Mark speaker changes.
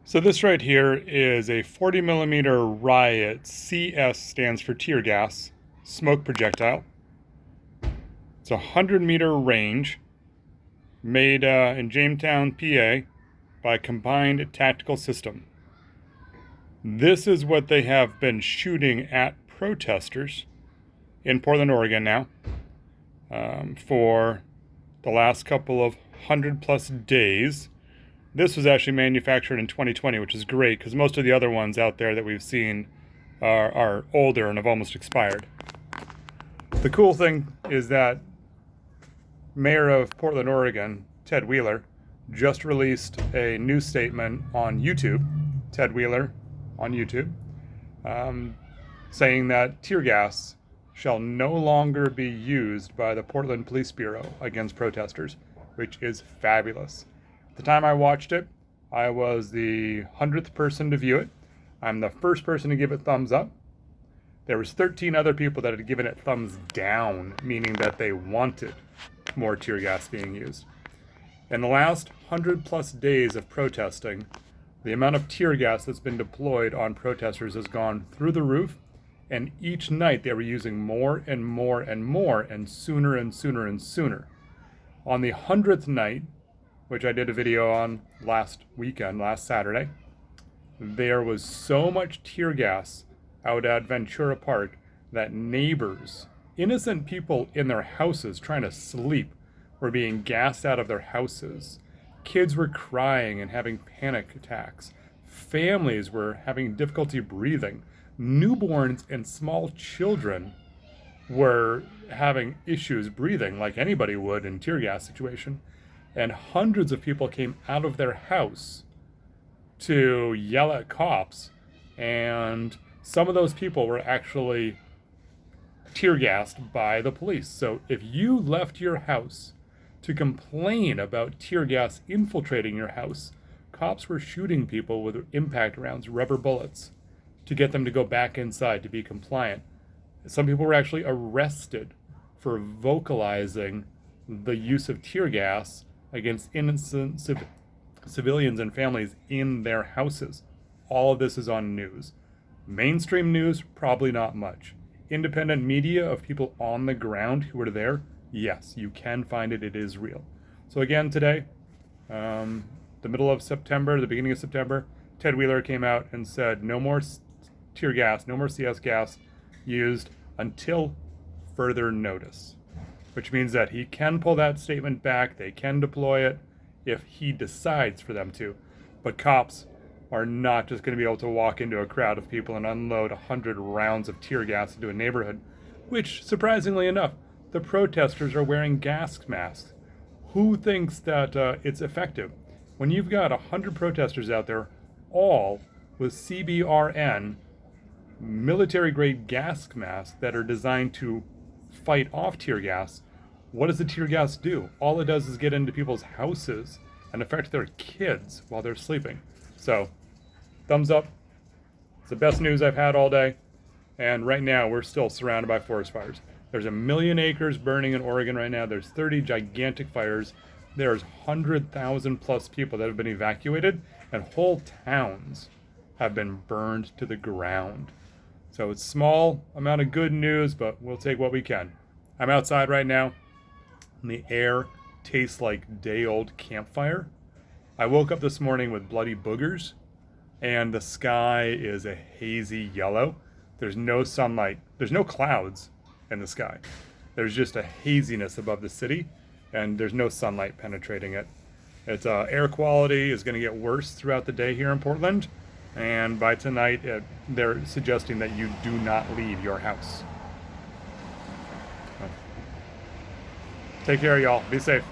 Speaker 1: So this right here is a 40 millimeter riot. CS stands for tear gas smoke projectile. It's a 100-meter range, made in Jamestown, PA, by Combined Tactical System. This is what they have been shooting at protesters in Portland, Oregon now, for the last couple of 100+ days. This was actually manufactured in 2020, which is great because most of the other ones out there that we've seen are older and have almost expired. The cool thing is that Mayor of Portland, Oregon, Ted Wheeler, just released a news statement on YouTube, Ted Wheeler on YouTube, saying that tear gas shall no longer be used by the Portland Police Bureau against protesters, which is fabulous. At the time I watched it, I was the 100th person to view it. I'm the first person to give it thumbs up. There was 13 other people that had given it thumbs down, meaning that they wanted more tear gas being used. In the last 100+ days of protesting, the amount of tear gas that's been deployed on protesters has gone through the roof, and each night they were using more and more and more, and sooner and sooner and sooner. On the 100th night, which I did a video on last Saturday, there was so much tear gas out at Ventura Park that neighbors, innocent people in their houses trying to sleep, were being gassed out of their houses. Kids were crying and having panic attacks. Families were having difficulty breathing. Newborns and small children were having issues breathing like anybody would in a tear gas situation. And hundreds of people came out of their house to yell at cops, and some of those people were actually tear gassed by the police. So if you left your house to complain about tear gas infiltrating your house, cops were shooting people with impact rounds, rubber bullets, to get them to go back inside to be compliant. Some people were actually arrested for vocalizing the use of tear gas against innocent civilians and families in their houses. All of this is on news. Mainstream news, probably not much. Independent media of people on the ground who are there, yes, you can find it. It is real. So again, today, the middle of September, the beginning of September, Ted Wheeler came out and said no more tear gas, no more CS gas used until further notice, which means that he can pull that statement back. They can deploy it if he decides for them to. But cops are not just going to be able to walk into a crowd of people and unload 100 rounds of tear gas into a neighborhood, which, surprisingly enough, the protesters are wearing gas masks. Who thinks that it's effective? When you've got 100 protesters out there, all with CBRN military-grade gas masks that are designed to fight off tear gas, what does the tear gas do? All it does is get into people's houses and affect their kids while they're sleeping. So, thumbs up. It's the best news I've had all day. And right now, we're still surrounded by forest fires. There's 1 million acres burning in Oregon right now. There's 30 gigantic fires. There's 100,000+ people that have been evacuated, and whole towns have been burned to the ground. So it's small amount of good news, but we'll take what we can. I'm outside right now, and the air tastes like day-old campfire. I woke up this morning with bloody boogers, and the sky is a hazy yellow. There's no sunlight. There's no clouds in the sky. There's just a haziness above the city, and there's no sunlight penetrating it. Its air quality is going to get worse throughout the day here in Portland, and by tonight, they're suggesting that you do not leave your house. Take care, y'all. Be safe.